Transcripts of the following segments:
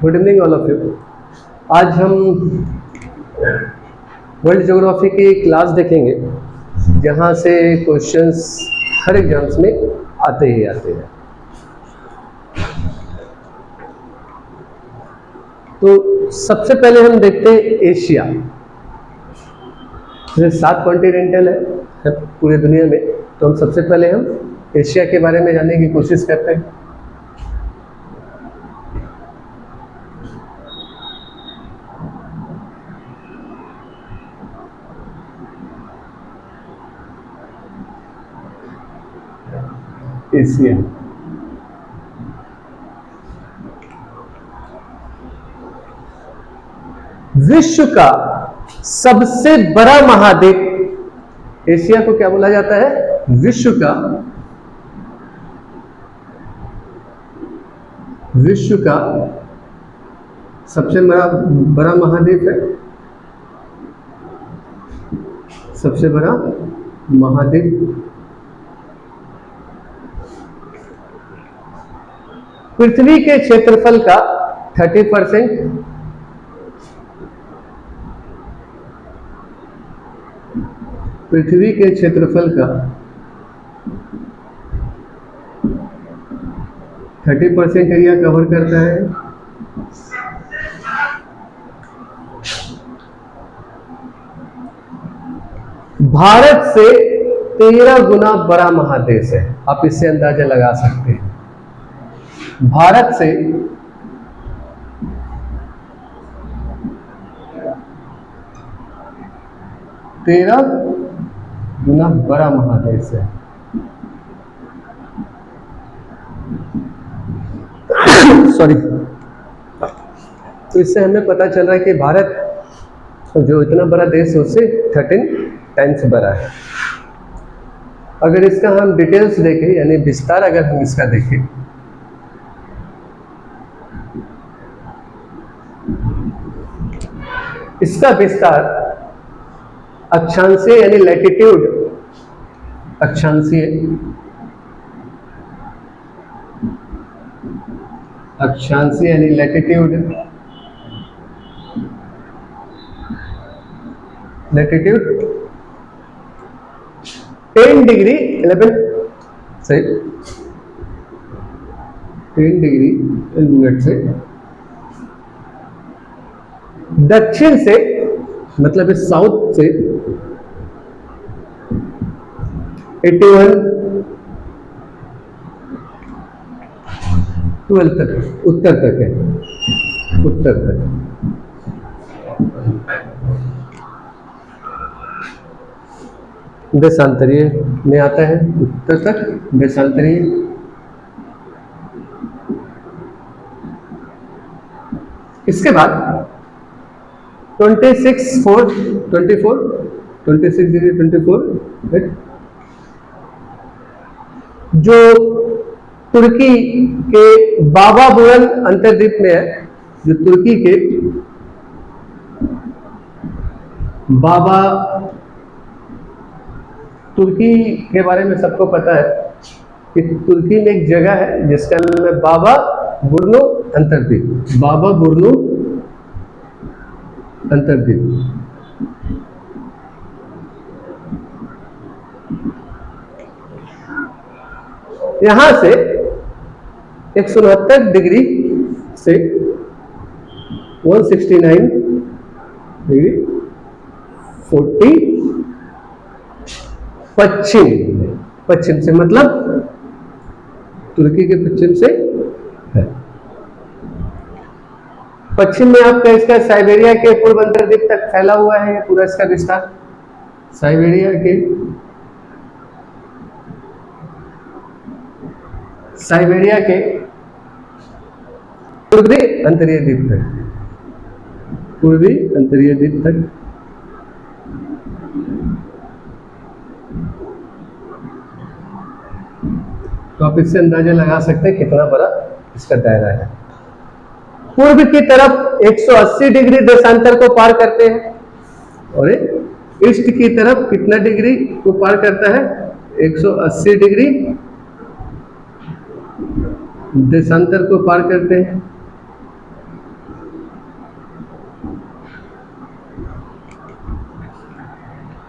Good evening all of you. आज हम world geography की क्लास देखेंगे जहाँ से क्वेश्चंस हर एग्जाम्स में आते ही आते हैं। तो सबसे पहले हम देखते हैं एशिया। जैसे 7 कॉन्टिनेंटल है पूरी दुनिया में, तो हम सबसे पहले हम एशिया के बारे में जानने की कोशिश करते हैं। एशिया विश्व का सबसे बड़ा महाद्वीप। एशिया को क्या बोला जाता है? विश्व का सबसे बड़ा महाद्वीप है। सबसे बड़ा महाद्वीप पृथ्वी के क्षेत्रफल का 30%। पृथ्वी के क्षेत्रफल का 30% एरिया कवर करता है। भारत से 13 गुना बड़ा महादेश है। आप इससे अंदाजा लगा सकते हैं। भारत से 13 गुना बड़ा महादेश है। सॉरी। तो इससे हमें पता चल रहा है कि भारत जो इतना बड़ा देश है उससे 13 टाइम्स बड़ा है। अगर इसका हम डिटेल्स देखें, यानी विस्तार अगर हम इसका देखें, इसका विस्तार अक्षांशीय यानी लैटिट्यूड, अक्षांशीय यानी लैटिट्यूड 10 डिग्री 11 से 10 डिग्री 11 मिनट से दक्षिण से, मतलब इस साउथ से 81 12 तक, उत्तर तक है। उत्तर तक देशांतरीय में आता है। उत्तर तक देशांतरीय। इसके बाद 26 डिग्री 24 जो तुर्की के बाबा बुरन अंतर्द्वीप में है। जो तुर्की के बारे में सबको पता है कि तुर्की में एक जगह है जिसका नाम है बाबा बुर्नो अंतर्द्वीप। बाबा बुर्नो अंतर्द्वीप। यहां से 169 डिग्री से 169 डिग्री 40 पश्चिम से, मतलब तुर्की के पश्चिम से है। पश्चिम में आपका इसका साइबेरिया के पूर्व अंतर्द्वीप तक फैला हुआ है पूरा इसका विस्तार। साइबेरिया के पूर्वी अंतरीय द्वीप तक। तो आप इससे अंदाजा लगा सकते हैं कितना बड़ा इसका दायरा है। पूर्व की तरफ 180 डिग्री देशांतर को पार करते हैं और ईस्ट की तरफ कितना डिग्री को पार करता है? 180 डिग्री देशांतर को पार करते हैं।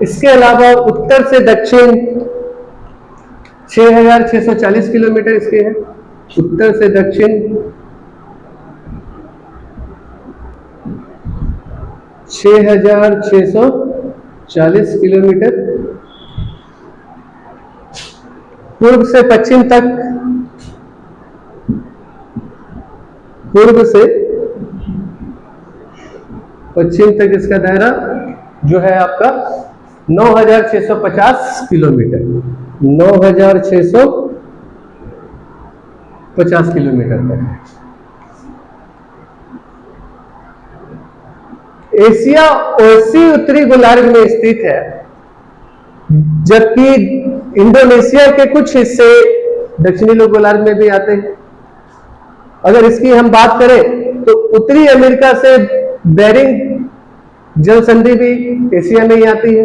इसके अलावा उत्तर से दक्षिण 6,640 किलोमीटर इसके हैं। उत्तर से दक्षिण 6,640 किलोमीटर। पूर्व से पश्चिम तक, पूर्व से पश्चिम तक इसका दायरा जो है आपका 9,650 किलोमीटर, 9,650 किलोमीटर तक। एशिया ओसी उत्तरी गोलार्ध में स्थित है, जबकि इंडोनेशिया के कुछ हिस्से दक्षिणी गोलार्ध में भी आते हैं। अगर इसकी हम बात करें तो उत्तरी अमेरिका से बेरिंग जल संधि भी एशिया में ही आती है।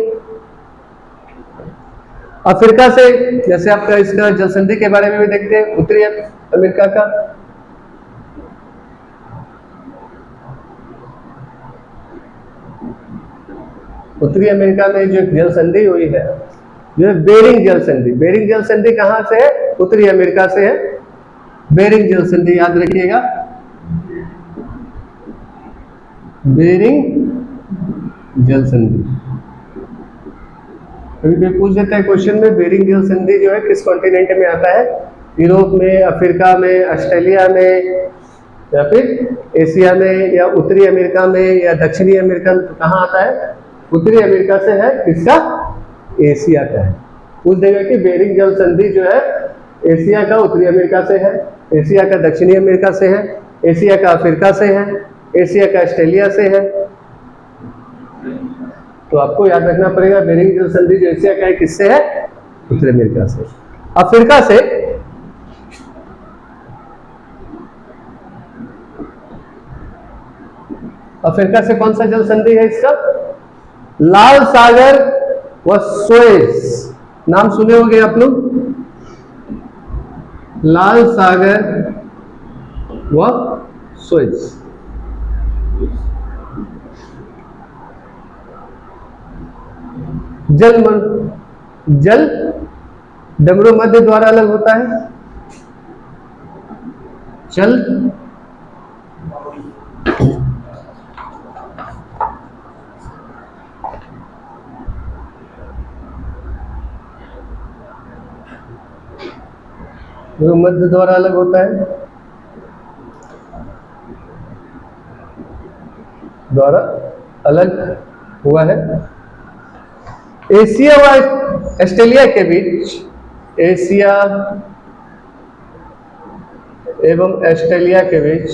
अफ्रीका से, जैसे आपका इसका जल संधि के बारे में भी देखते हैं, उत्तरी अमेरिका का उत्तरी अमेरिका में जो जल संधि हुई है जो है बेरिंग जल संधि। बेरिंग जल संधि कहां से है? उत्तरी अमेरिका से है। बेरिंग जल संधि याद रखिएगा, बेरिंग जल संधि। कभी कोई पूछ देता है क्वेश्चन में, बेरिंग जल संधि जो है किस कॉन्टिनेंट में आता है? यूरोप में, अफ्रीका में, ऑस्ट्रेलिया में, या फिर एशिया में, या उत्तरी अमेरिका में, या दक्षिणी अमेरिका में? तो कहाँ आता है? उत्तरी अमेरिका से है। किसका? एशिया का है। पूछ देगा कि बेरिंग जल संधि जो है एशिया का उत्तरी अमेरिका से है, एशिया का दक्षिणी अमेरिका से है, एशिया का अफ्रीका से है, एशिया का ऑस्ट्रेलिया से है। तो आपको याद रखना पड़ेगा बेरिंग जल संधि जो एशिया का है किससे है? उत्तरी अमेरिका से। अफ्रीका से अफ्रीका से कौन सा जल संधि है इसका? लाल सागर व सुएज। नाम सुने होंगे आप लोग, लाल सागर व सुएज। जल डमरू मध्य द्वारा अलग होता है। जल मध्य द्वारा अलग होता है, द्वारा अलग हुआ है। एशिया व ऑस्ट्रेलिया के बीच, एशिया एवं ऑस्ट्रेलिया के बीच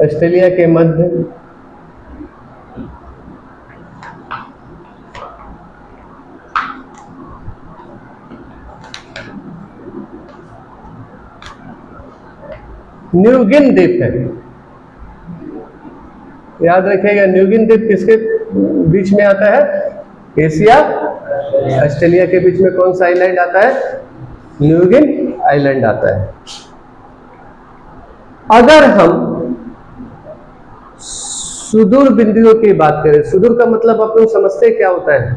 ऑस्ट्रेलिया के मध्य न्यूगिन द्वीप है। याद रखिएगा, न्यूगिन द्वीप किसके बीच में आता है? एशिया ऑस्ट्रेलिया के बीच में कौन सा आइलैंड आता है? न्यूगिन आइलैंड आता है। अगर हम सुदूर बिंदुओं की बात करें, सुदूर का मतलब आप लोग समझते हैं क्या होता है?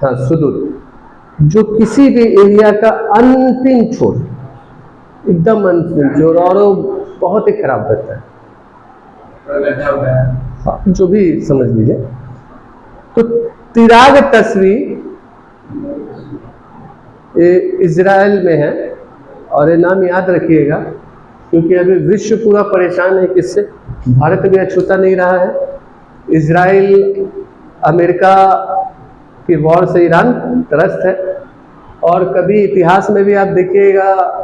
हाँ, सुदूर जो किसी भी एरिया का अंतिम छोर, एकदम अंतिम छोर, और बहुत ही खराब रहता है। हाँ, जो भी समझ लीजिए। तो तिराग तस्वी इजराइल में है, और ये नाम याद रखिएगा क्योंकि अभी विश्व पूरा परेशान है किससे? भारत भी अछूता नहीं रहा है। इजराइल अमेरिका की वॉर से ईरान त्रस्त है, और कभी इतिहास में भी आप देखिएगा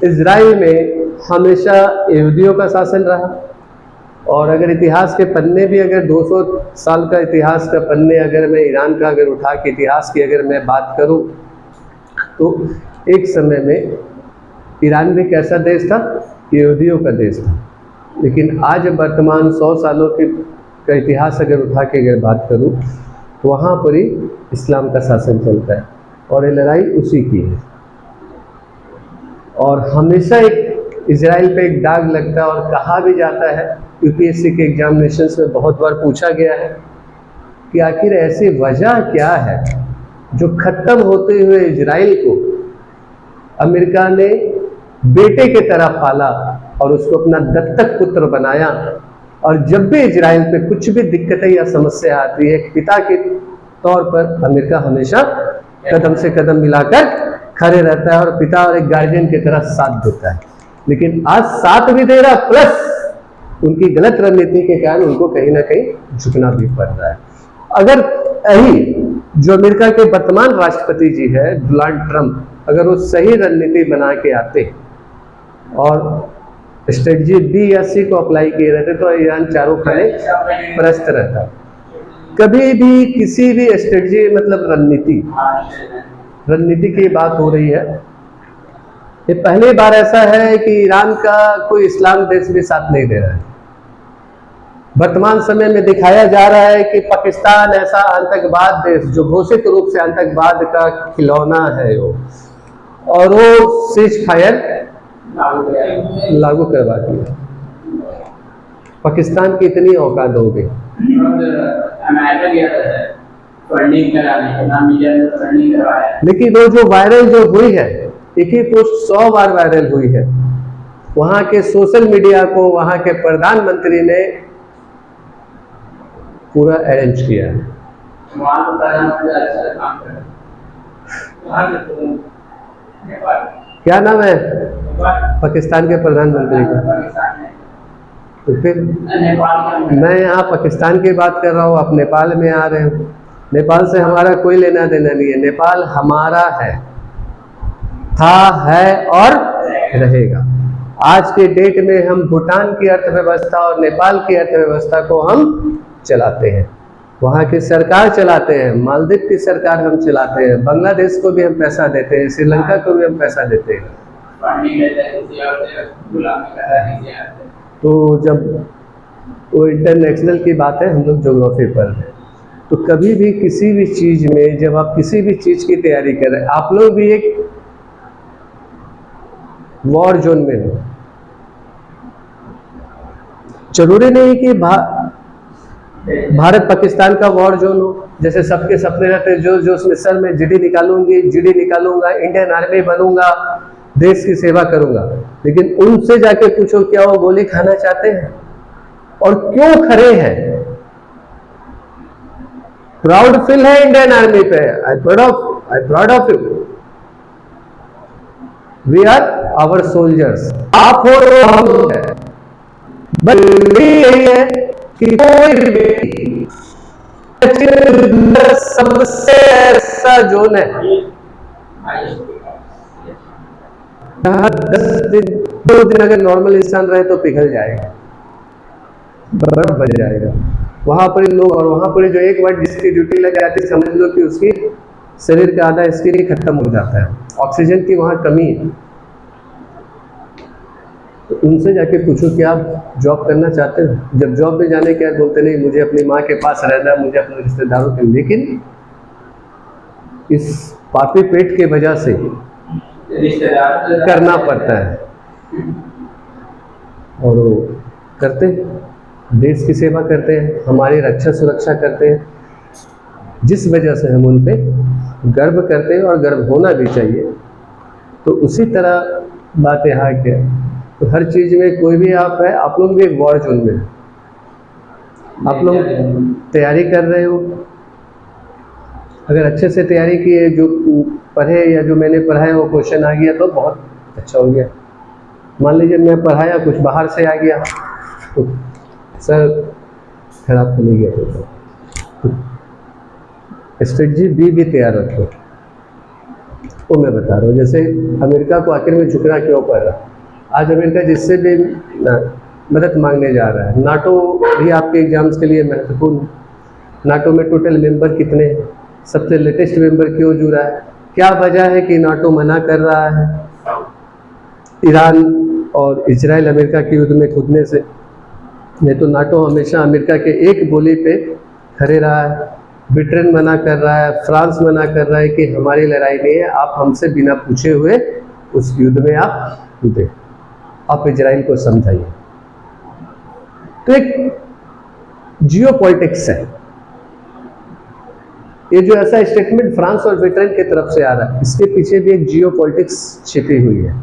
इजराइल में हमेशा यहूदियों का शासन रहा। और अगर इतिहास के पन्ने भी, अगर 200 साल का इतिहास का पन्ने अगर मैं ईरान का अगर उठा के इतिहास की अगर मैं बात करूं, तो एक समय में ईरान भी कैसा देश था? यहूदियों का देश था। लेकिन आज वर्तमान 100 सालों का इतिहास अगर उठा के अगर बात करूं, तो वहाँ पर ही इस्लाम का शासन चलता है, और ये लड़ाई उसी की है। और हमेशा एक इजराइल पे एक दाग लगता है और कहा भी जाता है, यूपीएससी के एग्जामिनेशंस में बहुत बार पूछा गया है कि आखिर ऐसी वजह क्या है जो खत्म होते हुए इजराइल को अमेरिका ने बेटे की तरह पाला और उसको अपना दत्तक पुत्र बनाया, और जब भी इजराइल पे कुछ भी दिक्कतें या समस्या आती है, पिता के तौर पर अमेरिका हमेशा कदम से कदम मिलाकर खड़े रहता है और पिता और एक गार्जियन की तरह साथ देता है। लेकिन आज साथ भी दे रहा, प्लस उनकी गलत रणनीति के कारण उनको कहीं ना कहीं झुकना भी पड़ रहा है। अगर यही जो अमेरिका के वर्तमान राष्ट्रपति जी है डोनाल्ड ट्रंप, अगर वो सही रणनीति बना के आते और स्ट्रेटजी बी या सी को अप्लाई किए रहते तो ईरान चारों खाने परस्त रहता। कभी भी किसी भी स्ट्रेटजी मतलब रणनीति की बात हो रही है, ये पहली बार ऐसा है कि ईरान का कोई इस्लाम देश भी साथ नहीं दे रहा है। वर्तमान समय में दिखाया जा रहा है कि पाकिस्तान ऐसा आतंकवाद देश जो घोषित रूप से आतंकवाद का खिलौना है वो, और वो सीज फायर लागू करवा दिया। पाकिस्तान की इतनी औकात हो गई। लेकिन वो जो वायरल जो हुई है, एक ही पोस्ट 100 बार वायरल हुई है, वहां के सोशल मीडिया को वहां के प्रधानमंत्री ने पूरा अरेंज किया है। क्या नाम है पाकिस्तान के प्रधानमंत्री का? तो फिर मैं यहाँ पाकिस्तान की बात कर रहा हूँ, आप नेपाल में आ रहे हो। नेपाल से हमारा कोई लेना देना नहीं है, नेपाल हमारा है, था, है और रहेगा। आज के डेट में हम भूटान की अर्थव्यवस्था और नेपाल की अर्थव्यवस्था को हम चलाते हैं, वहाँ की सरकार चलाते हैं, मालदीव की सरकार हम चलाते हैं, बांग्लादेश को भी हम पैसा देते हैं, श्रीलंका को भी हम पैसा देते हैं। तो जब वो इंटरनेशनल की बात है, हम लोग ज्योग्राफी पर हैं, तो कभी भी किसी भी चीज़ में जब आप किसी भी चीज़ की तैयारी कर रहे हैं, आप लोग भी एक वॉर जोन में हो। जरूरी नहीं कि भारत पाकिस्तान का वॉर जोन हो, जैसे सबके सपने रहते हैं जो उसमें सर में जीडी निकालूंगा, इंडियन आर्मी बनूंगा, देश की सेवा करूंगा। लेकिन उनसे जाके पूछो क्या वो गोली खाना चाहते हैं और क्यों खड़े हैं? प्राउड फील है इंडियन आर्मी पे, I proud of you, we are our soldiers. आप हो तो हम है, बस यही है कि कोई भी सबसे ऐसा जोन है 10 दिन 2 दिन अगर नॉर्मल इंसान रहे तो पिघल जाएगा, बर्फ बन जाएगा वहां पर लोग। और वहां पर जो एक बार जिसकी ड्यूटी लग जाती है, समझ लो कि उसकी शरीर का आधा स्किन ही खत्म हो जाता है, ऑक्सीजन की वहां कमी है। तो उनसे जाके पूछो कि आप जॉब करना चाहते हो? जब जॉब में जाने के बाद बोलते नहीं, मुझे अपनी माँ के पास रहना है, मुझे अपने रिश्तेदारों के। लेकिन इस पापी पेट के वजह से करना पड़ता है, और वो करते हैं, देश की सेवा करते हैं, हमारी रक्षा सुरक्षा करते हैं, जिस वजह से हम उन पे गर्व करते हैं और गर्व होना भी चाहिए। तो उसी तरह बात यहाँ क्या, तो हर चीज़ में कोई भी आप है, आप लोग भी एक वॉर जोन में, आप लोग तैयारी कर रहे हो। अगर अच्छे से तैयारी की है, जो पढ़े या जो मैंने पढ़ा है वो क्वेश्चन आ गया तो बहुत अच्छा हो गया। मान लीजिए मैं पढ़ाया, कुछ बाहर से आ गया तो सर खराब चली गया। तो स्ट्रेटजी भी तैयार रखो, वो मैं बता रहा हूँ। जैसे अमेरिका को आखिर में झुकना क्यों पड़ रहा? आज अमेरिका जिससे भी मदद मांगने जा रहा है, नाटो भी आपके एग्जाम्स के लिए महत्वपूर्ण है। नाटो में टोटल मेंबर कितने हैं? सबसे लेटेस्ट मेंबर क्यों जुड़ा है? क्या वजह है कि नाटो मना कर रहा है ईरान और इजराइल अमेरिका के युद्ध में कूदने से? नहीं तो नाटो हमेशा अमेरिका के एक बोली पे खड़े रहा है। ब्रिटेन मना कर रहा है, फ्रांस मना कर रहा है कि हमारी लड़ाई नहीं है, आप हमसे बिना पूछे हुए उस युद्ध में आप कूदे। आप इजराइल को समझाइए। तो एक जियो पॉलिटिक्स है ये, जो ऐसा स्टेटमेंट फ्रांस और ब्रिटेन की तरफ से आ रहा है, इसके पीछे भी एक जियो पॉलिटिक्स छिपी हुई है।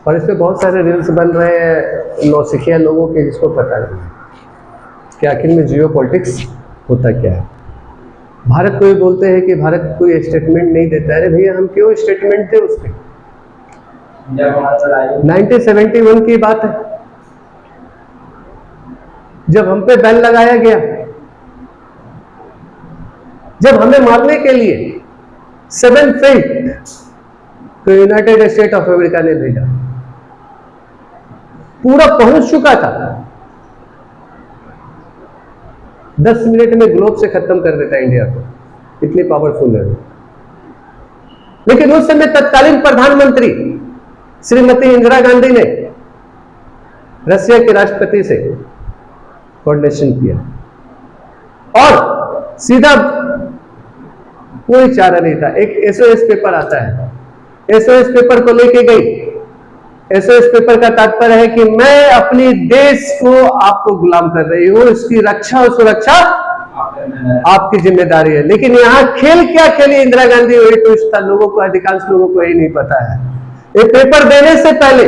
और इस पे बहुत सारे रील्स बन रहे हैं नौसिखिया लोगों के, जिसको पता नहीं है कि आखिर में जियो पॉलिटिक्स होता क्या है। भारत को ये बोलते हैं कि भारत कोई स्टेटमेंट नहीं देता है। अरे भैया, हम क्यों स्टेटमेंट थे उसके? 1971 की बात है, जब हम पे बैन लगाया गया, जब हमें मारने के लिए 7 फीट तो यूनाइटेड स्टेट ऑफ अमेरिका ने भेजा, पूरा पहुंच चुका था, 10 मिनट में ग्लोब से खत्म कर देता इंडिया को, इतनी पावरफुल है। लेकिन उस समय तत्कालीन प्रधानमंत्री श्रीमती इंदिरा गांधी ने रशिया के राष्ट्रपति से कोऑर्डिनेशन किया और सीधा, कोई चारा नहीं था, एक एसओएस पेपर आता है, एसओएस पेपर को लेके गई। एसओएस पेपर का तात्पर्य है कि मैं अपनी देश को आपको गुलाम कर रही हूं, इसकी रक्षा और सुरक्षा आपकी जिम्मेदारी है। लेकिन यहां खेल क्या खेली इंदिरा गांधी, वही ट्विस्ट था। लोगों को, अधिकांश लोगों को यही नहीं पता है। ये पेपर देने से पहले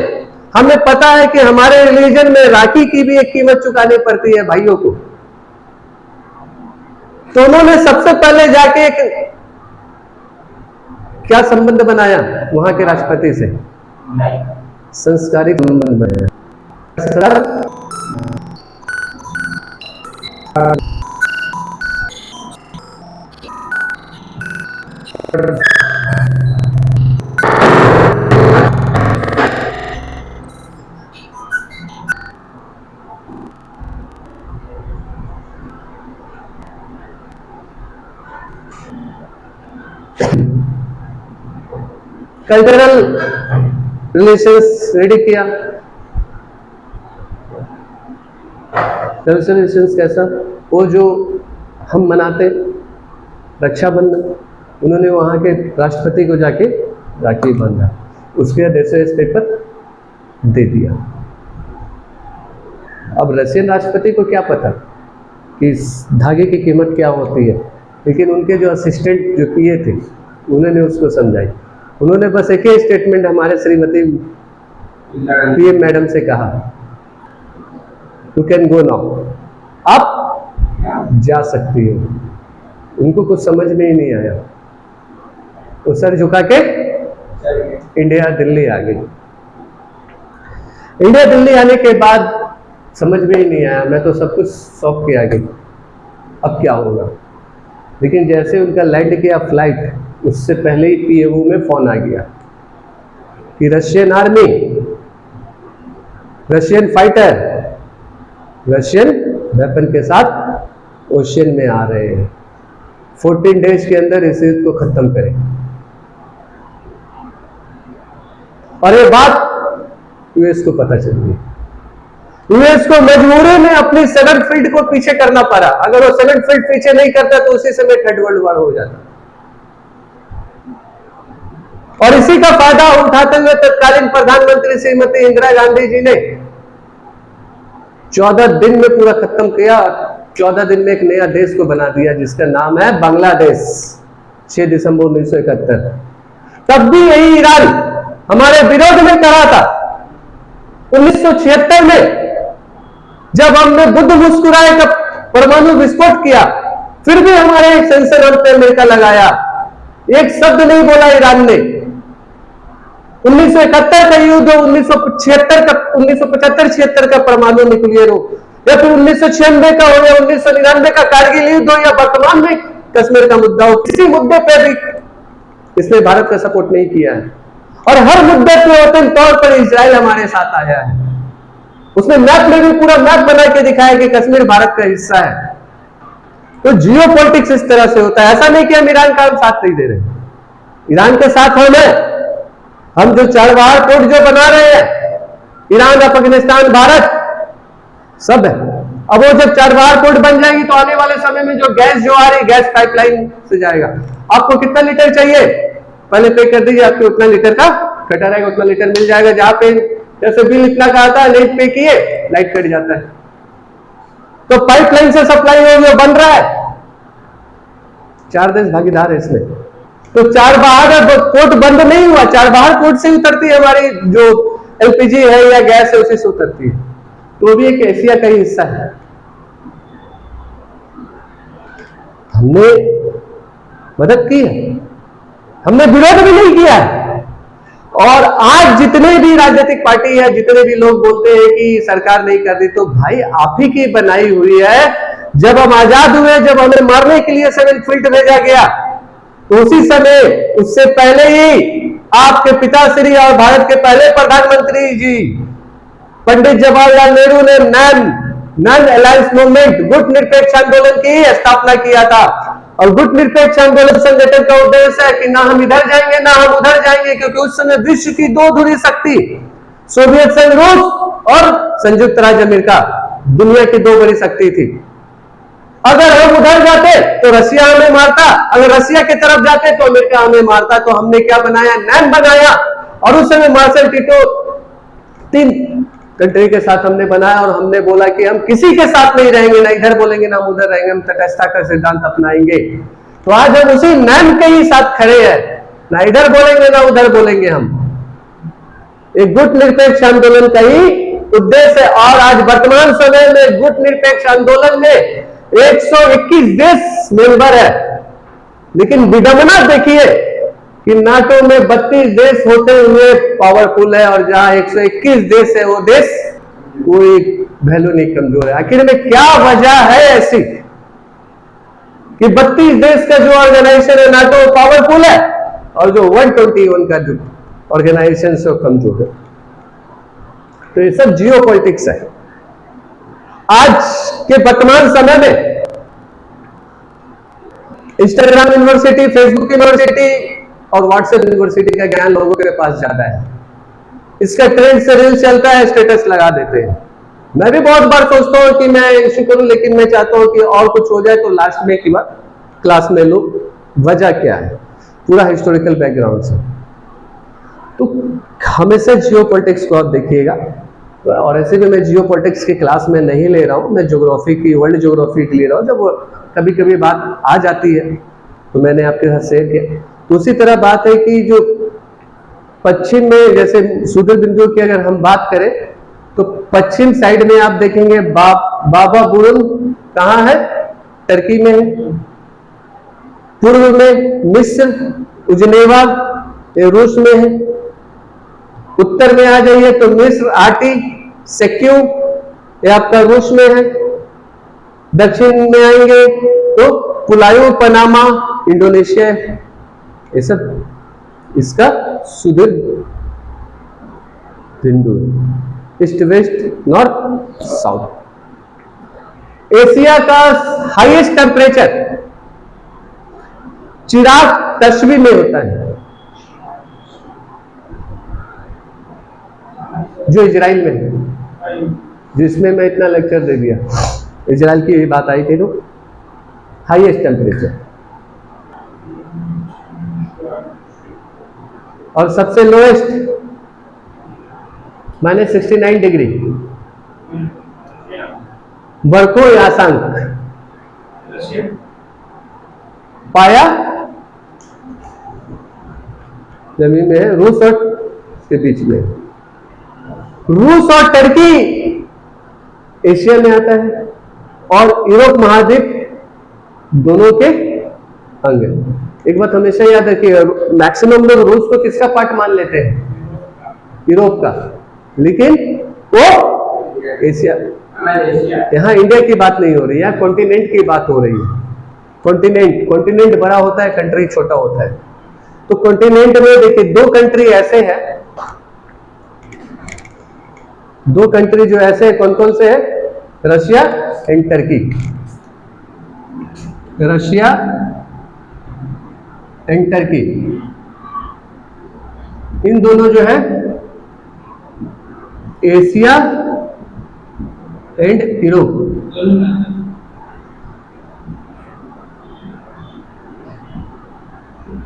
हमें पता है कि हमारे रिलीजन में राखी की भी एक कीमत चुकानी पड़ती है भाइयों को। तो उन्होंने सबसे पहले जाके एक क्या संबंध बनाया वहां के राष्ट्रपति से? संस्कारिक संबंध बनाया। कल्चरल रिलेशंस रेडी किया। कल्चरल रिलेशंस कैसा? वो जो हम मनाते रक्षाबंधन, उन्होंने वहां के राष्ट्रपति को जाके राखी बांधा, उसके बाद एसओएस पेपर दे दिया। अब रशियन राष्ट्रपति को क्या पता कि इस धागे की कीमत क्या होती है, लेकिन उनके जो असिस्टेंट जो पीए थे उन्होंने उसको समझाई। उन्होंने बस एक ही स्टेटमेंट हमारे श्रीमती पीएम मैडम से कहा, यू कैन गो नाउ, आप जा सकती हो। उनको कुछ समझ में ही नहीं आया, वो सर झुका के इंडिया दिल्ली आ गई। इंडिया दिल्ली आने के बाद समझ में ही नहीं आया, मैं तो सब कुछ शॉक के आ गई, अब क्या होगा। लेकिन जैसे उनका लैंड किया फ्लाइट, उससे पहले ही पीएमओ में फोन आ गया कि Russian army, Russian fighter, Russian weapon के साथ ओशियन में आ रहे हैं, 14 डेज के अंदर इस युद्ध को खत्म करें। और ये बात यूएस को पता चल गई। यूएस को मजबूरी में अपनी 7 फील्ड को पीछे करना पड़ा। अगर वो 7 फील्ड पीछे नहीं करता तो उसी समय थर्ड वर्ल्ड वॉर हो जाता। और इसी का फायदा उठाते हुए तत्कालीन प्रधानमंत्री श्रीमती इंदिरा गांधी जी ने 14 दिन में पूरा खत्म किया। 14 दिन में एक नया देश को बना दिया जिसका नाम है बांग्लादेश, 6 दिसंबर 1971। तब भी यही ईरान हमारे विरोध में करा था। 1976 में जब हमने बुद्ध मुस्कुराए का परमाणु विस्फोट किया, फिर भी हमारे एक सेंसर हम पे अमेरिका लगाया, एक शब्द नहीं बोला ईरान ने। 1971 का युद्ध, 1975-76 का परमाणु न्यूक्लियर हो, या फिर 1996 का हो, या 1999 का कारगिल युद्ध हो, या वर्तमान में कश्मीर का मुद्दा हो, किसी मुद्दे पे भी इसने भारत का सपोर्ट नहीं किया है। और हर मुद्दे पे वतन तौर पर इजराइल हमारे साथ आया है। उसने मैप में भी पूरा मैप बना के दिखाया कि कश्मीर भारत का हिस्सा है। तो जियो पॉलिटिक्स इस तरह से होता है। ऐसा नहीं कि हम ईरान का साथ नहीं दे रहे, ईरान के साथ हम जो चारवार कोड जो बना रहे हैं, ईरान, अफगानिस्तान, भारत सब है। अब वो जब चारवार कोड बन जाएगी तो आने वाले समय में जो गैस जो आ रही, गैस पाइपलाइन से जाएगा। आपको कितना लीटर चाहिए, पहले पे कर दीजिए, आपको उतना लीटर का कटर आएगा, उतना लीटर मिल जाएगा। जहां पे जैसे बिल इतना का आता है, नेट पे किए, लाइट कट जाता है। तो पाइपलाइन से सप्लाई हो गया, बन रहा है, 4 देश भागीदार है इसमें। तो चारबाग पोर्ट बंद नहीं हुआ, चारबाग पोर्ट से उतरती है हमारी जो एलपीजी है या गैस है, उसी से उतरती है। तो भी एक एशिया का ही हिस्सा है। हमने मदद की है, हमने विरोध भी नहीं किया है। और आज जितने भी राजनीतिक पार्टी है, जितने भी लोग बोलते हैं कि सरकार नहीं कर रही, तो भाई आप ही की बनाई हुई है। जब हम आजाद हुए, जब हमें मारने के लिए 7th फील्ड भेजा गया, तो उसी समय, उससे पहले ही आपके पिताश्री और भारत के पहले प्रधानमंत्री जी पंडित जवाहरलाल नेहरू ने नॉन अलायंस मूवमेंट, गुट निरपेक्ष आंदोलन की स्थापना किया था। और गुट निरपेक्ष आंदोलन संगठन का उद्देश्य है कि ना हम इधर जाएंगे ना हम उधर जाएंगे, क्योंकि उस समय विश्व की 2 धुरी शक्ति सोवियत संघ रूस और संयुक्त राज्य अमेरिका दुनिया की 2 बड़ी शक्ति थी। अगर हम उधर जाते तो रसिया हमें मारता, अगर रसिया की तरफ जाते तो अमेरिका हमें मारता। तो हमने क्या बनाया, नैन बनाया। और उस समय मार्शल टिटो 3 कंट्री के साथ हमने बनाया, और हमने बोला कि हम किसी के साथ नहीं रहेंगे, ना इधर बोलेंगे ना उधर रहेंगे, हम तटस्थता का सिद्धांत अपनाएंगे। तो आज हम उसी नैन के ही साथ खड़े हैं, ना इधर बोलेंगे ना उधर बोलेंगे। हम एक गुट निरपेक्ष आंदोलन का ही उद्देश्य है। और आज वर्तमान समय में गुट निरपेक्ष आंदोलन में 121 देश मेंबर है। लेकिन विडंबना देखिए कि नाटो में 32 देश होते हुए पावरफुल है, और जहां 121 देश है, वो देश कोई वैल्यू नहीं, कमजोर है। आखिर में क्या वजह है ऐसी कि 32 देश का जो ऑर्गेनाइजेशन है नाटो पावरफुल है, और जो 121 का जो ऑर्गेनाइजेशन से कमजोर है? तो ये सब जियो पॉलिटिक्स है। आज के वर्तमान समय में इंस्टाग्राम यूनिवर्सिटी, फेसबुक यूनिवर्सिटी और व्हाट्सएप यूनिवर्सिटी का ज्ञान लोगों के पास ज्यादा है। इसका ट्रेंड से रील चलता है, स्टेटस लगा देते हैं। मैं भी बहुत बार सोचता हूं कि मैं इश्यू करूं, लेकिन मैं चाहता हूं कि और कुछ हो जाए तो लास्ट में की बात क्लास में लो वजह क्या है, पूरा हिस्टोरिकल बैकग्राउंड से। तो हमेशा जियो पॉलिटिक्स को आप देखिएगा। और ऐसे भी मैं जियो पॉलिटिक्स की क्लास में नहीं ले रहा हूं, मैं ज्योग्राफी की, वर्ल्ड ज्योग्राफी की ले रहा हूं। जब कभी कभी बात आ जाती है तो मैंने आपके साथ शेयर किया। उसी तरह बात है कि जो पश्चिम में, जैसे सूर्य बिंदु की अगर हम बात करें तो पश्चिम साइड में आप देखेंगे बाबा बुरुन कहाँ है, टर्की में है। पूर्व में मिस्र, उजनेवा ये रूस में है। उत्तर में आ जाइए तो मिस्र, आटी, सेक्यू ये आपका रूस में है। दक्षिण में आएंगे तो पुलायो, पनामा, इंडोनेशिया, ये सब इसका सुदूर बिंदु, east west north south. Asia का हाईएस्ट टेम्परेचर चिराग तस्वी में होता है, जो इजराइल में है, जिसमें मैं इतना लेक्चर दे दिया। इजराइल की बात आई थी तो हाईएस्ट टेम्परेचर। और सबसे लोएस्ट -69 डिग्री बरको यासांक पाया जमीन में है, रूस और के बीच में। रूस और टर्की एशिया में आता है, और यूरोप महाद्वीप दोनों के अंग है। एक बात हमेशा याद रखिए, मैक्सिमम लोग रूस को किसका पार्ट मान लेते हैं, यूरोप का, लेकिन वो एशिया। यहाँ इंडिया की बात नहीं हो रही है, कॉन्टिनेंट की बात हो रही है। कॉन्टिनेंट बड़ा होता है, कंट्री छोटा होता है। तो कॉन्टिनेंट में देखिए 2 कंट्री ऐसे हैं, 2 कंट्री जो ऐसे कौन कौन से हैं, Russia and Turkey. Russia and Turkey, इन दोनों जो है एशिया एंड यूरोप।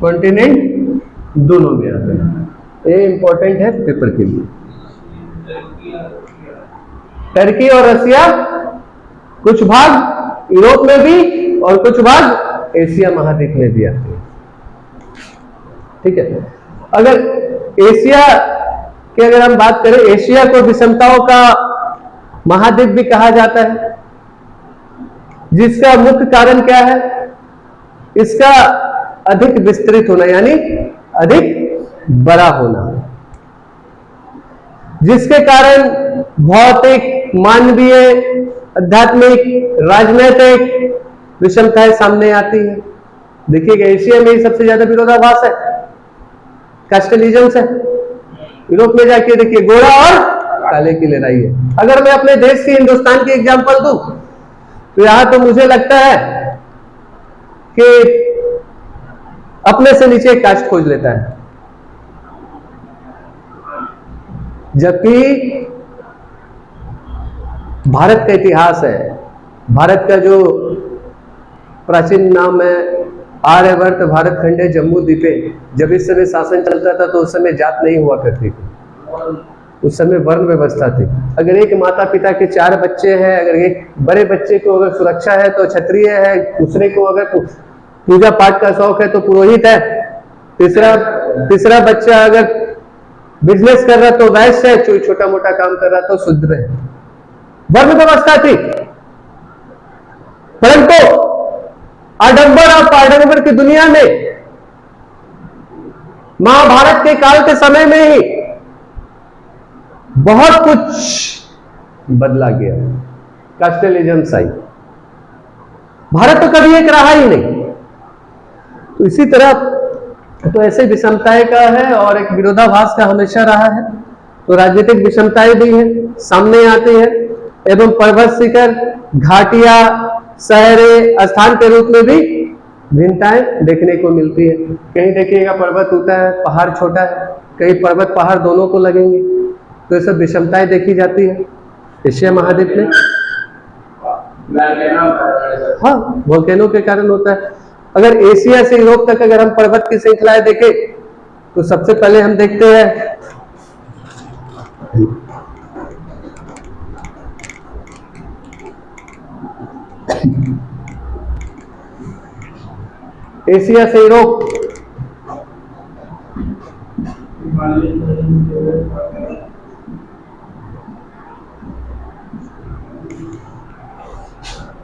कॉन्टिनेंट दोनों में आते हैं। ये इंपॉर्टेंट है पेपर के लिए। टर्की और रसिया, कुछ भाग यूरोप में भी और कुछ भाग एशिया महाद्वीप में भी आते हैं। ठीक है, अगर एशिया की अगर हम बात करें, एशिया को विषमताओं का महाद्वीप भी कहा जाता है, जिसका मुख्य कारण क्या है? इसका अधिक विस्तृत होना, यानी अधिक बड़ा होना, जिसके कारण भौतिक, मानवीय, आध्यात्मिक, राजनीतिक विषमताएं सामने आती है। देखिएगा, एशिया में ही सबसे ज्यादा विरोधाभास है, कास्टलिज्म है। यूरोप में जाके देखिए, गोरा और काले की लड़ाई है। अगर मैं अपने देश की, हिंदुस्तान की एग्जांपल दूं, तो यहां तो मुझे लगता है कि अपने से नीचे कास्ट खोज लेता है, जबकि भारत का इतिहास है, भारत का जो प्राचीन नाम है आर्यवर्त, भारत खंडे, जम्मू द्वीपे। जब इस समय शासन चलता था तो उस समय जात नहीं हुआ करती थी, उस समय वर्ण व्यवस्था थी। अगर एक माता पिता के 4 बच्चे हैं, अगर एक बड़े बच्चे को अगर सुरक्षा है तो क्षत्रिय है, दूसरे को अगर पूजा पाठ का शौक है तो पुरोहित है, तीसरा बच्चा अगर बिजनेस कर रहा तो वैश्य है, छोटा मोटा काम कर रहा तो शूद्र है। वर्ण व्यवस्था थी। परंतु आडंबर और आडंबर की दुनिया में महाभारत के काल के समय में ही बहुत कुछ बदला गया, कास्टलिज्म आई। भारत तो कभी एक रहा ही नहीं। तो इसी तरह तो ऐसे विषमताएं का है और एक विरोधाभास का हमेशा रहा है। तो राजनीतिक विषमताएं भी हैं, सामने आती है, एवं पर्वत शिखर, घाटियां, शहरे, स्थान के रूप में भी भिन्नताएं देखने को मिलती है। कहीं देखिएगा पर्वत होता है, पहाड़ छोटा है, कहीं पर्वत पहाड़ दोनों को लगेंगे। तो ये सब विषमताएं देखी जाती है एशिया महाद्वीप में। हाँ, वोल्केनो के कारण होता है। अगर एशिया से यूरोप तक अगर हम पर्वत की श्रृंखलाएं देखें तो सबसे पहले हम देखते हैं एशिया से यूरोप,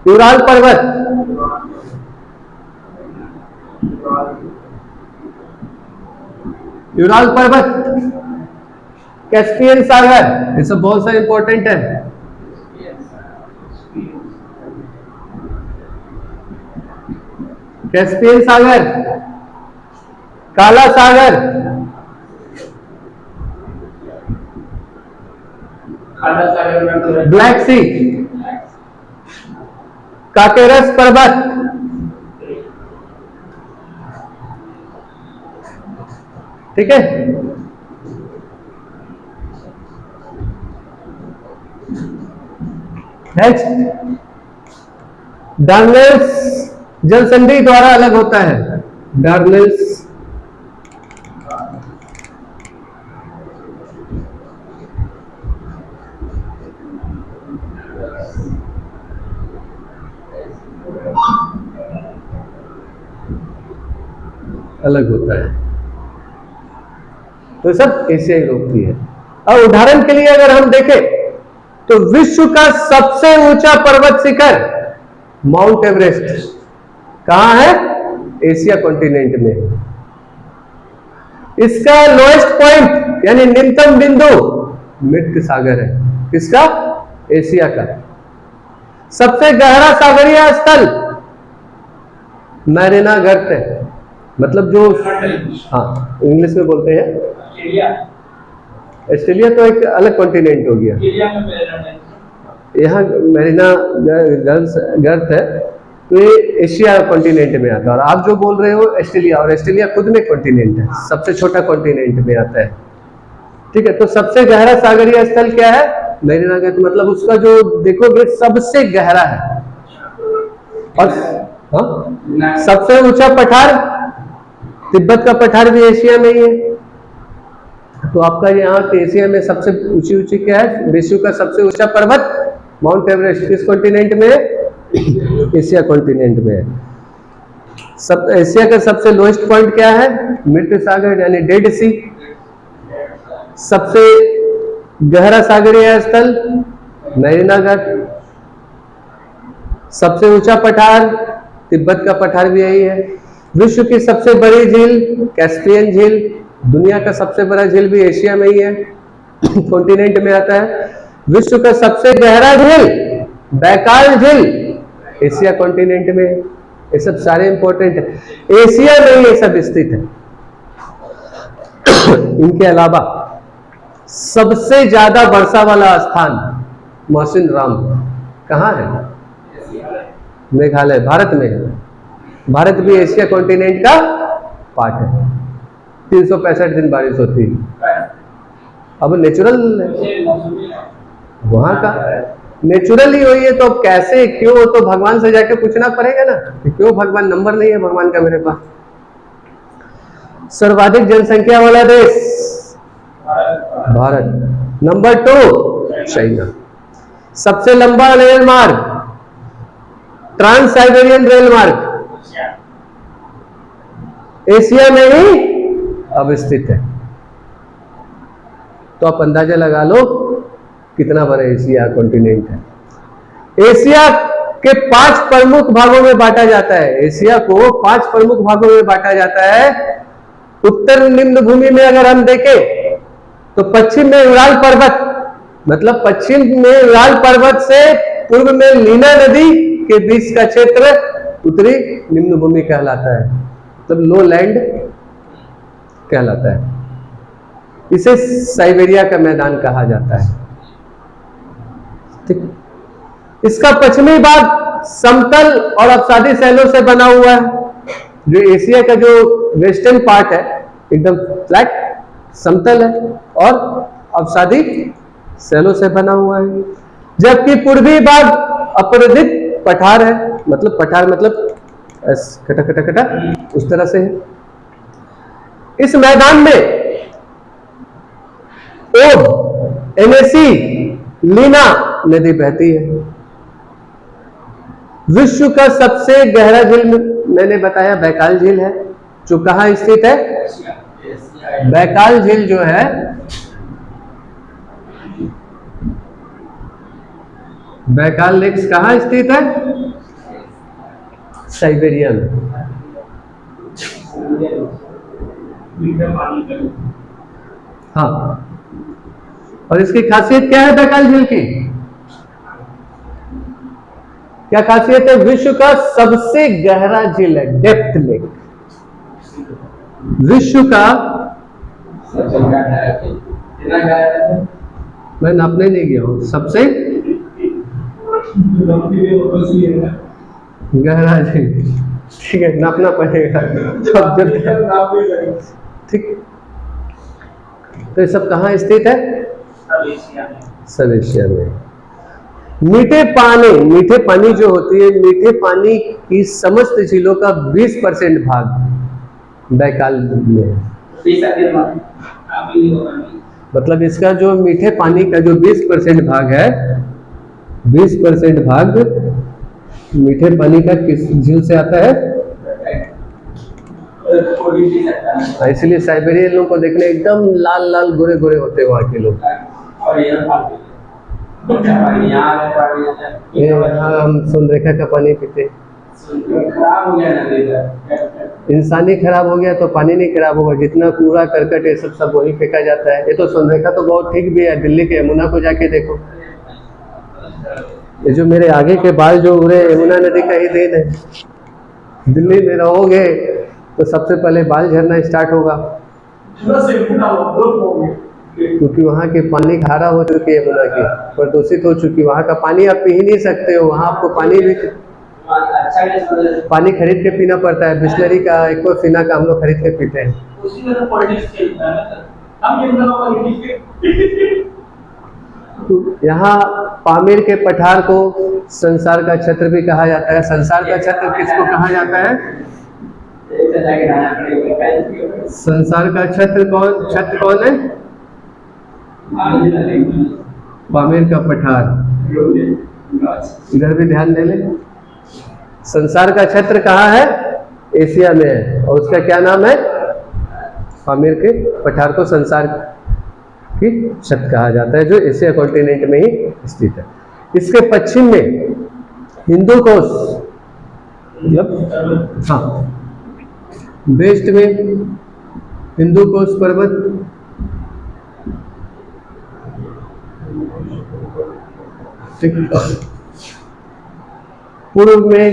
यूराल पर्वत, यूराल पर्वत, कैस्पियन सागर, ये सब बहुत सारे इंपॉर्टेंट है। कैस्पियन सागर, काला सागर, ब्लैक सी, काकेरस पर्वत, ठीक है। नेक्स्ट, डार्नेल्स जलसंधि द्वारा अलग होता है। डार्नेल्स अलग होता है। तो सब एशियाई यूरोप की है। अब उदाहरण के लिए अगर हम देखें तो विश्व का सबसे ऊंचा पर्वत शिखर माउंट एवरेस्ट कहां है? एशिया कॉन्टिनेंट में। इसका लोएस्ट पॉइंट यानी निम्नतम बिंदु मृत सागर है। किसका? एशिया का। सबसे गहरा सागरीय स्थल मैरिना गर्त है, मतलब जो हाँ इंग्लिश में बोलते हैं ऑस्ट्रेलिया, तो एक अलग कॉन्टिनेंट हो गया। यहाँ मैरिना गर्त है, तो ये एशिया कॉन्टिनेंट में आता है। और आप जो बोल रहे हो ऑस्ट्रेलिया, और ऑस्ट्रेलिया खुद में कॉन्टिनेंट है, सबसे छोटा कॉन्टिनेंट में आता है। ठीक है, तो सबसे गहरा सागरीय स्थल क्या है? मैरिना गर्त, मतलब उसका जो देखोगे सबसे गहरा है। और हाँ, सबसे ऊंचा पठार तिब्बत का पठार भी एशिया में ही है। तो आपका यहाँ एशिया में सबसे ऊंची क्या है? विश्व का सबसे ऊंचा पर्वत माउंट एवरेस्ट किस कॉन्टिनेंट में है? एशिया कॉन्टिनेंट में है। सब एशिया का सबसे लोएस्ट पॉइंट क्या है? मृत सागर यानी डेड सी। सबसे गहरा सागरीय स्थल नैनीनागर। सबसे ऊंचा पठार तिब्बत का पठार भी यही है। विश्व की सबसे बड़ी झील कैस्पियन झील। दुनिया का सबसे बड़ा झील भी एशिया में ही है, कॉन्टिनेंट में आता है। विश्व का सबसे गहरा झील बैकाल झील एशिया कॉन्टिनेंट में। ये सब सारे इंपॉर्टेंट है, एशिया में ये सब स्थित है। इनके अलावा सबसे ज्यादा वर्षा वाला स्थान मौसिन राम कहाँ है? मेघालय, भारत में है। भारत भी एशिया कॉन्टिनेंट का पार्ट है। 365 दिन बारिश होती है। अब नेचुरल वहां का नेचुरल ही हुई है, तो कैसे क्यों? तो भगवान से जाके पूछना पड़ेगा ना कि क्यों भगवान। नंबर नहीं है भगवान का मेरे पास। सर्वाधिक जनसंख्या वाला देश भारत। Number 2 China. सबसे लंबा रेल मार्ग ट्रांस साइबेरियन रेल मार्ग एशिया में ही अवस्थित है। तो आप अंदाजा लगा लो कितना बड़ा एशिया कॉन्टिनेंट है। एशिया के 5 प्रमुख भागों में बांटा जाता है। एशिया को 5 प्रमुख भागों में बांटा जाता है। उत्तर निम्न भूमि में अगर हम देखें तो पश्चिम में उराल पर्वत, मतलब पश्चिम में उराल पर्वत से पूर्व में लीना नदी के बीच का क्षेत्र उत्तरी निम्न भूमि कहलाता है, मतलब लो लैंड कहलाता है। इसे साइबेरिया का मैदान कहा जाता है। ठीक, इसका पश्चिमी भाग समतल और अवसादी शैलों से बना हुआ है। जो एशिया का जो वेस्टर्न पार्ट है एकदम फ्लैट समतल है और अवसादी शैलों से बना हुआ है, जबकि पूर्वी भाग अपरदित पठार है। मतलब पठार मतलब कटा कटा कटा उस तरह से है। इस मैदान में ओब, एनएसी, लीना नदी बहती है। विश्व का सबसे गहरा झील मैंने बताया बैकाल झील है, जो कहां स्थित है? बैकाल झील जो है बैकाल लेक्स कहां स्थित है? साइबेरिया में। हाँ, और इसकी खासियत क्या है बैकाल झील की? क्या खासियत है? विश्व का सबसे गहरा झील है, डेप्थ लेक। विश्व का मैं नापने नहीं गया हूं, सबसे गहरा झील। ठीक है, नापना पड़ेगा ठीक। तो ये सब कहाँ स्थित है? सब एशिया में। मीठे पानी जो होती है, मीठे पानी की समस्त झीलों का 20% भाग बैकाल में है। मतलब इसका जो मीठे पानी का जो 20% भाग है, 20% भाग मीठे पानी का किस झील से आता है? इसलिए साइबेरियन लोगों को देखने एकदम लाल लाल गोरे गोरे होते हैं वहां के लोग। यहाँ हम सुनरेखा का पानी पीते। इंसानी खराब हो गया तो पानी नहीं खराब होगा, जितना कूड़ा करकट ये सब वही फेंका जाता है। ये तो सुनरेखा तो बहुत ठीक भी है, दिल्ली के यमुना को जाके देखो। ये जो मेरे आगे के बाल जो उड़े, यमुना नदी का ही देन है। दिल्ली में रहोगे तो सबसे पहले बाल झड़ना स्टार्ट होगा, क्योंकि वहाँ के पानी खारा हो चुकी है, यमुना की प्रदूषित हो चुकी। वहाँ का पानी आप पी ही नहीं सकते हो। वहाँ आपको पानी खरीद के पीना पड़ता है। बिस्लरी का, एक्वाफिना का हम लोग खरीद के पीते हैं। यहाँ पामीर के पठार को संसार का छत्र भी कहा जाता है। संसार का छत्र किसको कहा जाता है? संसार का छत्र कौन है? पामीर का पठार, इधर भी ध्यान दे ले। संसार का छत्र कहाँ है? एशिया में है, और उसका क्या नाम है? पामीर के पठार को संसार की छत कहा जाता है, जो एशिया कॉन्टिनेंट में ही स्थित है। इसके पश्चिम में हिंदू कोश, मतलब हाँ, वेस्ट में हिंदू कोश पर्वत, ठीक, पूर्व में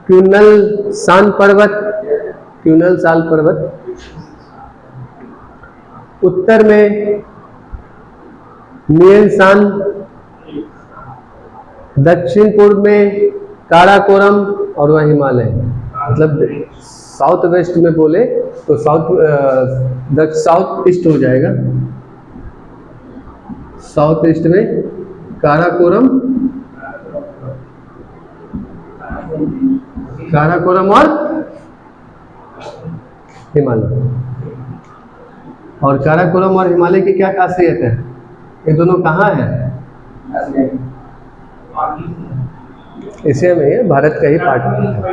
क्यूनल सान पर्वत, क्यूनल साल पर्वत, उत्तर में नियन सान, दक्षिण पूर्व में काराकोरम और वह हिमालय। मतलब साउथ वेस्ट में बोले तो साउथ ईस्ट हो जाएगा। साउथ ईस्ट में काराकोरम, काराकोरम और हिमालय। और काराकोरम और हिमालय की क्या खासियत है? ये दोनों कहाँ है? एशिया में है, भारत का ही पार्ट है,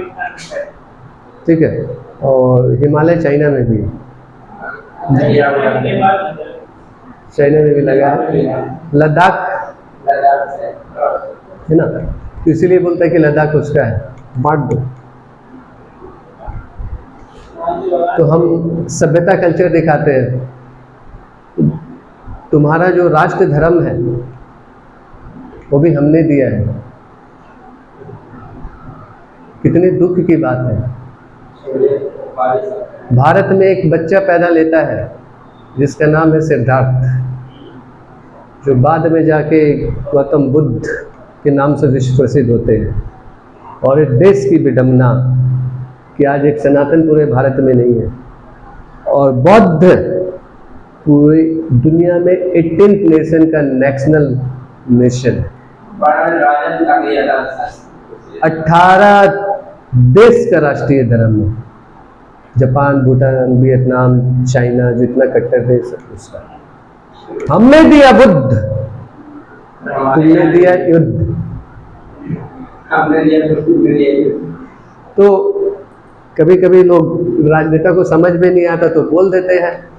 ठीक है। और हिमालय चाइना में भी है, चाइना में भी लगा है। लद्दाख है ना, तो इसीलिए बोलता है कि लद्दाख उसका है, बांट दो। तो हम सभ्यता कल्चर दिखाते हैं। तुम्हारा जो राष्ट्र धर्म है वो भी हमने दिया है। कितनी दुख की बात है। भारत में एक बच्चा पैदा लेता है जिसका नाम है सिद्धार्थ, जो बाद में जाके गौतम बुद्ध के नाम से विश्व प्रसिद्ध होते हैं। और एक देश की विडंबना कि आज एक सनातन पूरे भारत में नहीं है, और बौद्ध पूरी दुनिया में 18th नेशन का नेशनल नेशन है। 18 देश का राष्ट्रीय धर्म है। जापान, भूटान, वियतनाम, चाइना, जितना कट्टर देश है उसका। हमने दिया बुद्ध, तुमने दिया युद्ध। तो कभी कभी लोग राजनेता को समझ में नहीं आता तो बोल देते हैं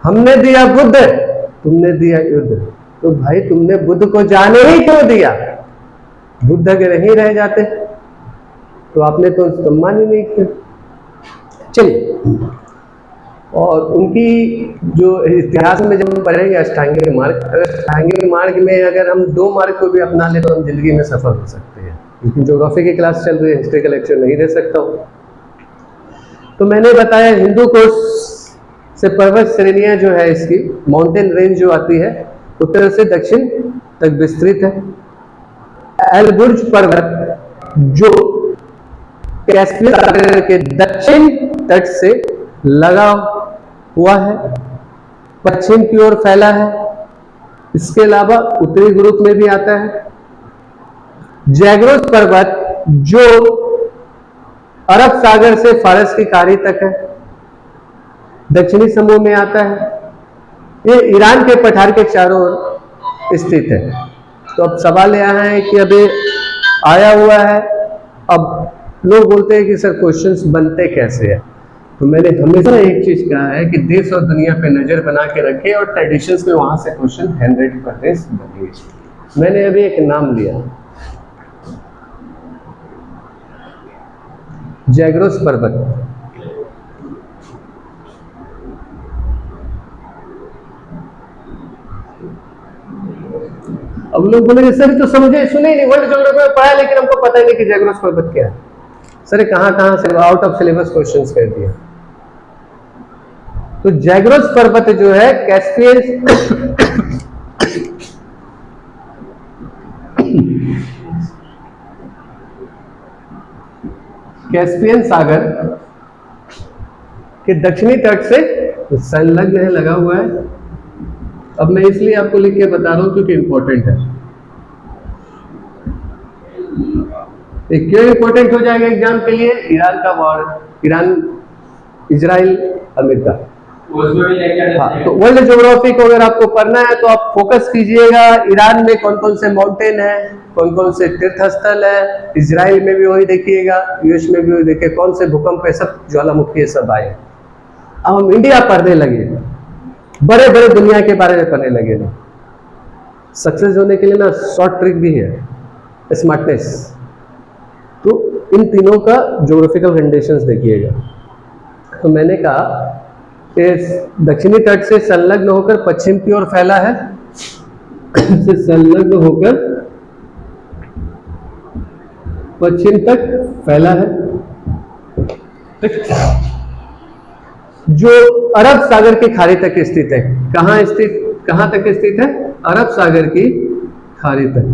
हमने दिया बुद्ध, तुमने दिया युद्ध। तो भाई तुमने बुद्ध को जाने ही क्यों दिया? बुद्ध अगर नहीं रह जाते तो आपने तो सम्मान ही नहीं किया। चलिए, और उनकी जो इतिहास में जब हम पढ़ेंगे अष्टांगिक मार्ग, अष्टांगिक मार्ग में अगर हम 2 मार्ग को भी अपना ले तो हम जिंदगी में सफल हो सकते हैं। क्योंकि ज्योग्राफी की क्लास चल रही है, हिस्ट्री का लेक्चर नहीं दे सकता हूँ। तो मैंने बताया हिंदू कोश से पर्वत श्रेणियां जो है, इसकी माउंटेन रेंज जो आती है उत्तर से दक्षिण तक विस्तृत है। एलबुर्ज पर्वत जो कैस्पियन सागर के दक्षिण तट से लगा हुआ है, पश्चिम की ओर फैला है। इसके अलावा उत्तरी यूरोप में भी आता है। जैग्रोस पर्वत जो अरब सागर से फारस की खाड़ी तक है, दक्षिणी समूह में आता है। ये ईरान के पठार के चारों ओर स्थित है। तो अब सवाल यह है कि अभी आया हुआ है, अब लोग बोलते हैं कि सर क्वेश्चंस बनते कैसे हैं। तो मैंने हमेशा एक चीज कहा है कि देश और दुनिया पे नजर बना के रखे और ट्रेडिशंस में वहां से क्वेश्चन 100% बने। मैंने अभी एक नाम लिया, जैग्रोस पर्वत। अब लोग बोलेंगे सर तो समझे सुने नहीं, वर्ल्ड ज्योग्राफी में पढ़ा लेकिन हमको पता ही नहीं कि जैग्रोस पर्वत क्या है। सर कहां से आउट ऑफ सिलेबस क्वेश्चंस कर दिया। तो जैग्रोस पर्वत जो है कैस्पियन सागर के दक्षिणी तट से संलग्न है, लगा हुआ है। अब मैं इसलिए आपको लिख के बता रहा हूं क्योंकि इंपॉर्टेंट है। क्यों इंपॉर्टेंट हो जाएगा एग्जाम के लिए? ईरान का वॉर, ईरान, इजराइल, अमेरिका, हाँ, तो वर्ल्ड ज्योग्राफी को अगर आपको पढ़ना है तो आप फोकस कीजिएगा ईरान में कौन कौन से माउंटेन है, कौन कौन से तीर्थ स्थल है, इजराइल में भी वही देखिएगा, यूएस में भी वही देखिए, कौन से भूकंप है, सब ज्वालामुखी सब आए। अब हम इंडिया पढ़ने लगे, बड़े बड़े दुनिया के बारे में पढ़ने लगे ना। सक्सेस होने के लिए ना शॉर्ट ट्रिक भी है, स्मार्टनेस। तो इन तीनों का ज्योग्राफिकल कंडीशंस देखिएगा। तो मैंने कहा इस दक्षिणी तट से संलग्न होकर पश्चिम की ओर फैला है, से संलग्न होकर पश्चिम तक फैला है। जो अरब सागर की खाड़ी तक स्थित है, कहां तक स्थित है? अरब सागर की खाड़ी तक।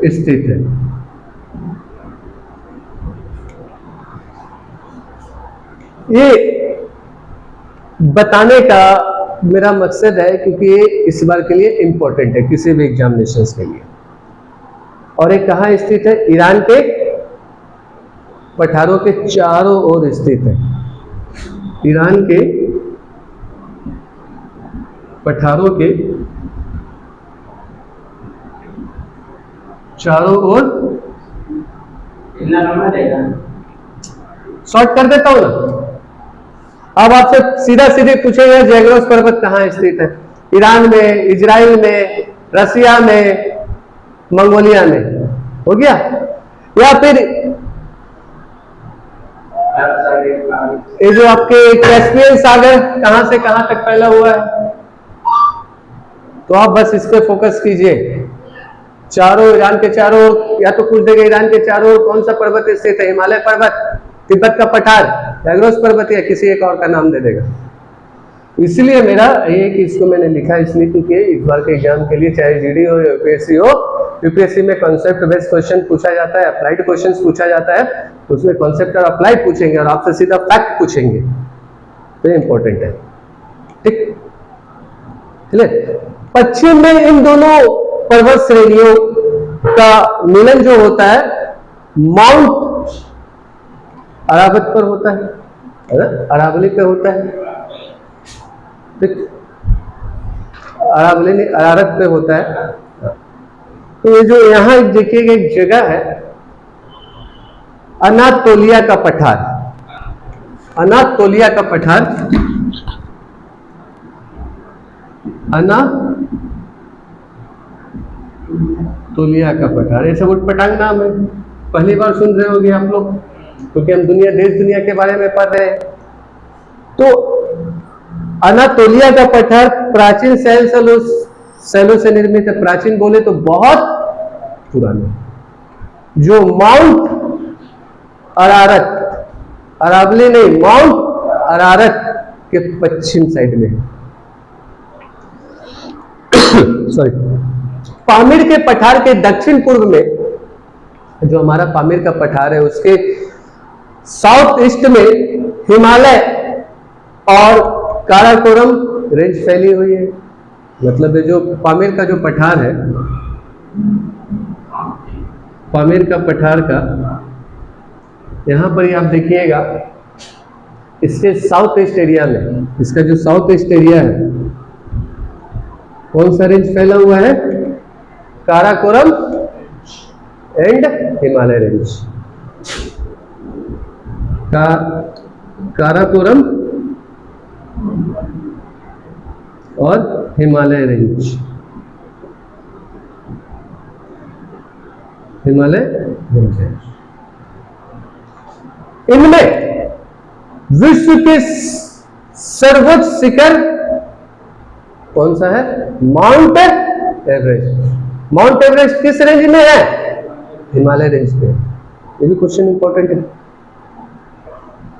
स्थित है। ये बताने का मेरा मकसद है क्योंकि ये इस बार के लिए इंपॉर्टेंट है किसी भी एग्जामिनेशंस के लिए। और ये कहाँ स्थित है? ईरान के पठारों के चारों ओर स्थित है। ईरान के पठारों के चारों ओर। शॉर्ट कर देता हूं ना। अब आपसे सीधा सीधे पूछेगा जैग्रोस पर्वत कहाँ स्थित है? ईरान में, इजराइल में, रसिया में, मंगोलिया में। हो गया? या फिर ये जो आपके कैस्पियन सागर कहां से कहां तक फैला हुआ है? तो आप बस इस पे फोकस कीजिए। चारों ईरान के चारों, या तो पूछ देगा ईरान के चारों कौन सा पर्वत स्थित है? हिमालय पर्वत, तिब्बत का पठार, जैग्रोस पर्वत, या किसी एक और का नाम दे देगा। इसलिए मेरा ये कि इसको मैंने लिखा इसलिए क्योंकि इस बार के एग्जाम के लिए चाहे जीडी हो या यूपीएससी हो, यूपीएससी में कॉन्सेप्ट बेस्ड क्वेश्चन पूछा जाता है, अप्लाइड क्वेश्चंस पूछा जाता है। तो उसमें कॉन्सेप्ट और अप्लाइड पूछेंगे और आपसे सीधा फैक्ट पूछेंगे, तो ये इंपॉर्टेंट है। ठीक, चलिए। पश्चिम में इन दोनों पर्वत श्रेणियों का मिलन जो होता है माउंट अरावत पर होता है ना, अरावली पे होता है। ठीक, अरावली नहीं, अरारत पे होता है। तो ये जो यहां देखिएगा एक जगह है अनातोलिया का पठार। अनातोलिया का पठार, अनातोलिया का पठार, ये सब उटपटांग नाम है, पहली बार सुन रहे होंगे आप लोग क्योंकि हम देश दुनिया के बारे में पढ़ रहे हैं। तो अनातोलिया का पठार प्राचीन शैलों से निर्मित है। प्राचीन बोले तो बहुत पुराने, जो माउंट अरारत, अरावली नहीं, माउंट अरारत के पश्चिम साइड में है। सॉरी, पामीर के पठार के दक्षिण पूर्व में, जो हमारा पामीर का पठार है उसके साउथ ईस्ट में हिमालय और काराकोरम रेंज फैली हुई है। मतलब ये जो पामीर का जो पठार है, पामीर का पठार का यहां पर ही आप देखिएगा, इसके साउथ ईस्ट एरिया में, इसका जो साउथ ईस्ट एरिया है, कौन सा रेंज फैला हुआ है? Karakoram and Himalaya range. काराकोरम और हिमालय रेंज, हिमालय रेंज। इनमें विश्व के सर्वोच्च शिखर कौन सा है? Mount Everest. माउंट एवरेस्ट किस रेंज में है? हिमालय रेंज पे। ये भी क्वेश्चन इंपॉर्टेंट है।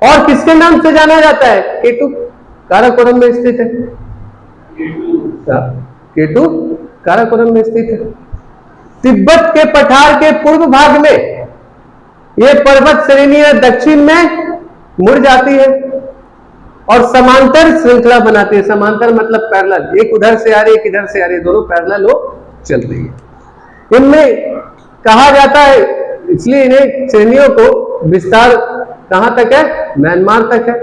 और किसके नाम से जाना जाता है? केटू, काराकोरम में स्थित है। केटू काराकोरम में स्थित है। तिब्बत के पठार के पूर्व भाग में यह पर्वत श्रेणी दक्षिण में मुड़ जाती है और समांतर श्रृंखला बनाती है। समांतर मतलब पैरेलल, एक उधर से आ रही, एक इधर से आ रही, दोनों पैरेलल हो चल रही है। इनमें कहा जाता है इसलिए इन्हें श्रेणियों को विस्तार कहां तक है? म्यांमार तक है।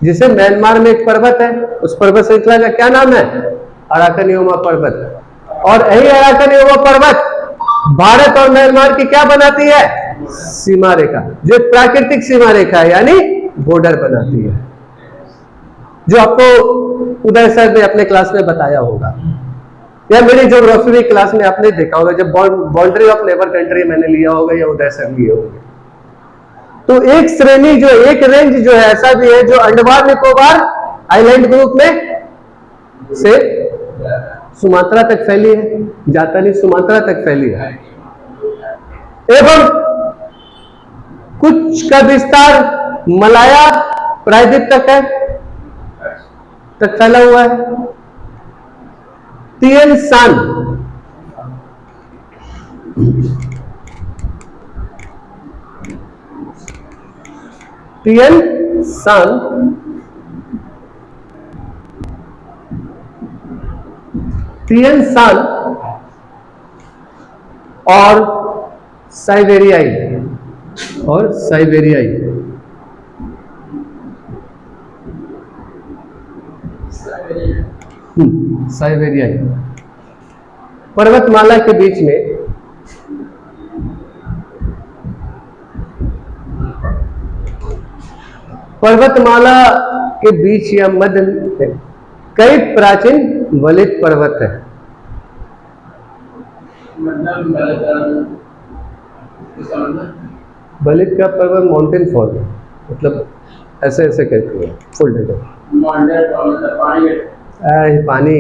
जिसे म्यांमार में एक पर्वत है, उस पर्वत श्रृंखला का क्या नाम है? अराकनियोमा पर्वत। और यही अराकनियोमा पर्वत भारत और म्यांमार की क्या बनाती है? सीमा रेखा, जो प्राकृतिक सीमा रेखा है, यानी बॉर्डर बनाती है, जो आपको उदय सर ने अपने क्लास में बताया होगा, या मेरी ज्योग्राफी क्लास में आपने देखा होगा, जब बाउंड्री ऑफ नेबर कंट्री मैंने लिया होगा या उदय सर लिए होंगे। तो एक श्रेणी जो, एक रेंज जो है ऐसा भी है जो अंडमान निकोबार आइलैंड ग्रुप में से सुमात्रा तक फैली है, जापानी सुमात्रा तक फैली है, एवं कुछ का विस्तार मलाया प्रायद्वीप तक फैला हुआ है। तिएन सान और साइबेरियाई साइबेरियाई पर्वतमाला के बीच में या मध्य में कई प्राचीन वलित पर्वत है। वलित का पर्वत माउंटेन फॉल, मतलब ऐसे ऐसे कहते हैं फुल डेटा पानी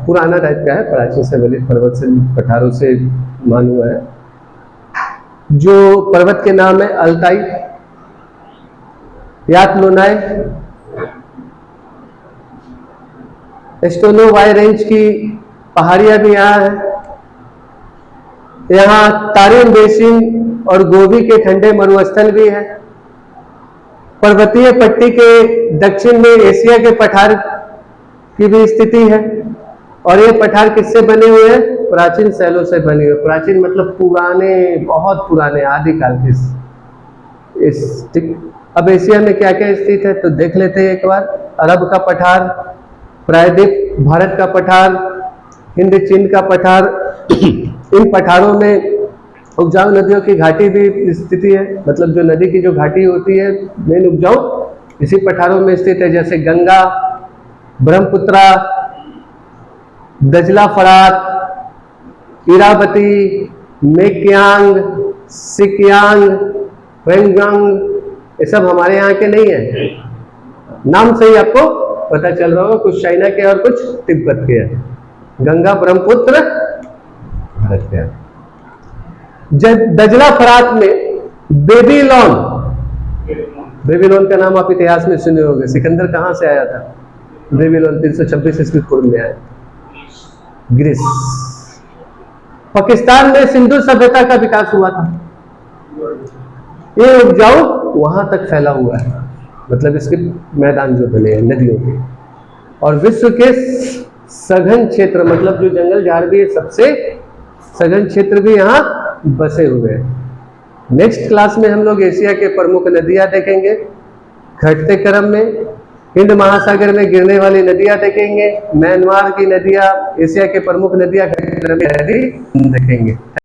पुराना टाइप का है, प्राचीन से वलित पर्वत से पठारों से मान हुआ है। जो पर्वत के नाम है अल्ताई, यातलोनाई, एस्टोनोवाई रेंज की पहाड़ियां भी यहाँ है। यहाँ तारिम बेसिन और गोबी के ठंडे मरुस्थल भी है। पर्वतीय पट्टी के दक्षिण में एशिया के पठार की भी स्थिति है। और ये पठार किससे बने हुए हैं? प्राचीन शैलों से बने हुए। प्राचीन मतलब पुराने, बहुत पुराने, आदिकाल के। अब एशिया में क्या क्या स्थित है तो देख लेते हैं एक बार। अरब का पठार, प्रायद्वीप, भारत का पठार, हिंद चीन का पठार। इन पठारों में उपजाऊ नदियों की घाटी भी स्थिति है, मतलब जो नदी की जो घाटी होती है मेन उपजाऊ इसी पठारों में स्थित है, जैसे गंगा, ब्रह्मपुत्रा, दजला फरात, इरावती, मेकियांग, सिकियांग, वेंगंग, ये सब हमारे यहाँ के नहीं है। नाम से ही आपको पता चल रहा होगा, कुछ चाइना के और कुछ तिब्बत के है। गंगा, ब्रह्मपुत्र, भारत के। दजला फरात में बेबीलोन का नाम आप इतिहास में सुने होंगे। सिकंदर कहां से आया था? बेबीलोन 326 ईस्वी पूर्व में आया, ग्रीस। पाकिस्तान में सिंधु सभ्यता का विकास हुआ था। ये उपजाऊ वहां तक फैला हुआ है, मतलब इसके मैदान जो बने हैं नदियों के। और विश्व के सघन क्षेत्र, मतलब जो जंगल झाड़ भी है, सबसे सघन क्षेत्र भी यहाँ बसे हुए हैं। नेक्स्ट क्लास में हम लोग एशिया के प्रमुख नदियां देखेंगे घटते क्रम में। हिंद महासागर में गिरने वाली नदियां देखेंगे, म्यांमार की नदियां, एशिया के प्रमुख नदियां घटते क्रम में देखेंगे।